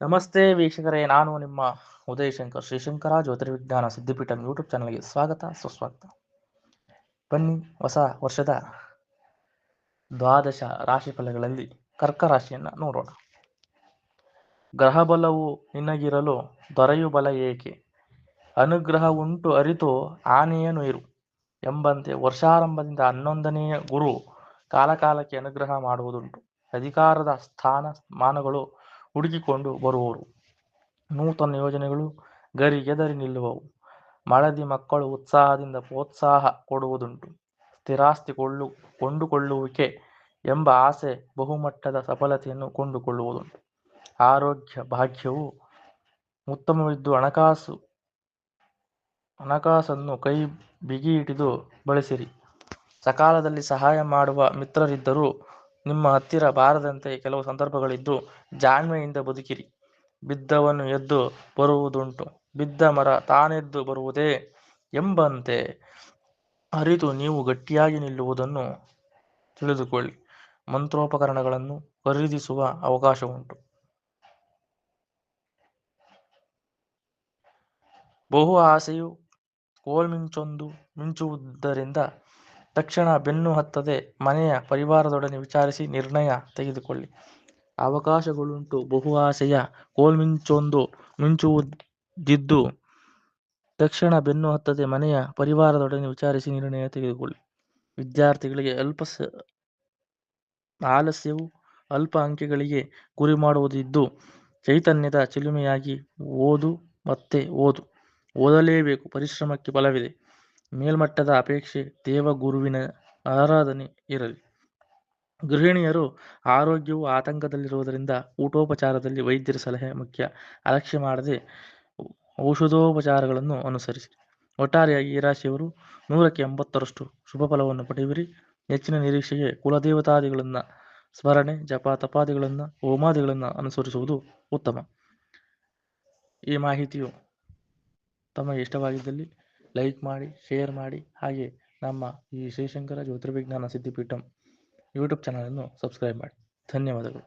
ನಮಸ್ತೆ ವೀಕ್ಷಕರೇ, ನಾನು ನಿಮ್ಮ ಉದಯ್ ಶಂಕರ್. ಶ್ರೀಶಂಕರ ಜ್ಯೋತಿರ್ವಿಜ್ಞಾನ ಸಿದ್ಧಿಪೀಠಂ ಯೂಟ್ಯೂಬ್ ಚಾನಲ್ಗೆ ಸ್ವಾಗತ ಸುಸ್ವಾಗತ. ಬನ್ನಿ, ಹೊಸ ವರ್ಷದ ದ್ವಾದಶ ರಾಶಿ ಫಲಗಳಲ್ಲಿ ಕರ್ಕ ರಾಶಿಯನ್ನು ನೋಡೋಣ. ಗ್ರಹ ಬಲವು ನಿನಗಿರಲು ದೊರೆಯು ಬಲ ಏಕೆ, ಅನುಗ್ರಹ ಉಂಟು ಅರಿತು ಆನೆಯನು ಇರು ಎಂಬಂತೆ ವರ್ಷಾರಂಭದಿಂದ 11ನೆಯ ಗುರು ಕಾಲಕಾಲಕ್ಕೆ ಅನುಗ್ರಹ ಮಾಡುವುದುಂಟು. ಅಧಿಕಾರದ ಸ್ಥಾನ ಮಾನಗಳು ಹುಡುಕಿಕೊಂಡು ಬರುವವರು. ನೂತನ ಯೋಜನೆಗಳು ಗರಿಗೆದರಿ ನಿಲ್ಲುವವು. ಮಡದಿ ಮಕ್ಕಳು ಉತ್ಸಾಹದಿಂದ ಪ್ರೋತ್ಸಾಹ ಕೊಡುವುದುಂಟು. ಸ್ಥಿರಾಸ್ತಿ ಕೊಂಡುಕೊಳ್ಳುವಿಕೆ ಎಂಬ ಆಸೆ ಬಹುಮಟ್ಟದ ಸಫಲತೆಯನ್ನು ಕೊಂಡುಕೊಳ್ಳುವುದುಂಟು. ಆರೋಗ್ಯ ಭಾಗ್ಯವು ಉತ್ತಮವಿದ್ದು ಹಣಕಾಸನ್ನು ಕೈ ಬಿಗಿ ಹಿಡಿದು ಬಳಸಿರಿ. ಸಕಾಲದಲ್ಲಿ ಸಹಾಯ ಮಾಡುವ ಮಿತ್ರರಿದ್ದರೂ ನಿಮ್ಮ ಹತ್ತಿರ ಬಾರದಂತೆ ಕೆಲವು ಸಂದರ್ಭಗಳಿದ್ದು ಜಾಣ್ಮೆಯಿಂದ ಬದುಕಿರಿ. ಬಿದ್ದವನು ಎದ್ದು ಬರುವುದುಂಟು, ಬಿದ್ದ ಮರ ತಾನೆದ್ದು ಬರುವುದೇ ಎಂಬಂತೆ ಅರಿತು ನೀವು ಗಟ್ಟಿಯಾಗಿ ನಿಲ್ಲುವುದನ್ನು ತಿಳಿದುಕೊಳ್ಳಿ. ಮಂತ್ರೋಪಕರಣಗಳನ್ನು ಖರೀದಿಸುವ ಅವಕಾಶವುಂಟು. ಬಹು ಆಸೆಯು ಕೋಲ್ಮಿಂಚೊಂದು ಮಿಂಚುವುದರಿಂದ ತಕ್ಷಣ ಬೆನ್ನು ಹತ್ತದೆ ಮನೆಯ ಪರಿವಾರದೊಡನೆ ವಿಚಾರಿಸಿ ನಿರ್ಣಯ ತೆಗೆದುಕೊಳ್ಳಿ. ಅವಕಾಶಗಳುಂಟು. ಬಹು ಆಸೆಯ ಕೋಲ್ಮಿಂಚೊಂದು ಮಿಂಚುವುದಿದ್ದು ತಕ್ಷಣ ಬೆನ್ನು ಹತ್ತದೆ ಮನೆಯ ಪರಿವಾರದೊಡನೆ ವಿಚಾರಿಸಿ ನಿರ್ಣಯ ತೆಗೆದುಕೊಳ್ಳಿ. ವಿದ್ಯಾರ್ಥಿಗಳಿಗೆ ಆಲಸ್ಯವು ಅಲ್ಪ ಅಂಕೆಗಳಿಗೆ ಗುರಿ ಮಾಡುವುದಿದ್ದು ಚೈತನ್ಯದ ಚಿಲುಮೆಯಾಗಿ ಓದು ಮತ್ತೆ ಓದು. ಓದಲೇಬೇಕು, ಪರಿಶ್ರಮಕ್ಕೆ ಫಲವಿದೆ. ಮೇಲ್ಮಟ್ಟದ ಅಪೇಕ್ಷೆ, ದೇವಗುರುವಿನ ಆರಾಧನೆ ಇರಲಿ. ಗೃಹಿಣಿಯರು ಆರೋಗ್ಯವು ಆತಂಕದಲ್ಲಿರುವುದರಿಂದ ಊಟೋಪಚಾರದಲ್ಲಿ ವೈದ್ಯರ ಸಲಹೆ ಮುಖ್ಯ. ಅಲಕ್ಷ್ಯ ಮಾಡದೆ ಔಷಧೋಪಚಾರಗಳನ್ನು ಅನುಸರಿಸಿ. ಒಟ್ಟಾರೆಯಾಗಿ ಈ ರಾಶಿಯವರು 100ಕ್ಕೆ 80ರಷ್ಟು ಶುಭ ಫಲವನ್ನು ಪಡೆಯುವಿರಿ. ಹೆಚ್ಚಿನ ನಿರೀಕ್ಷೆಗೆ ಕುಲದೇವತಾದಿಗಳನ್ನು ಸ್ಮರಣೆ, ಜಪ ತಪಾದಿಗಳನ್ನು, ಹೋಮಾದಿಗಳನ್ನು ಅನುಸರಿಸುವುದು ಉತ್ತಮ. ಈ ಮಾಹಿತಿಯು ತಮಗೆ ಇಷ್ಟವಾಗಿದ್ದಲ್ಲಿ ಲೈಕ್ ಮಾಡಿ, ಶೇರ್ ಮಾಡಿ. ಹಾಗೆ ನಮ್ಮ ಈ ಶ್ರೀಶಂಕರ ಜ್ಯೋತಿರ್ವಿಜ್ಞಾನ ಸಿದ್ಧಿಪೀಠಂ ಯೂಟ್ಯೂಬ್ ಚಾನಲನ್ನು ಸಬ್ಸ್ಕ್ರೈಬ್ ಮಾಡಿ. ಧನ್ಯವಾದಗಳು.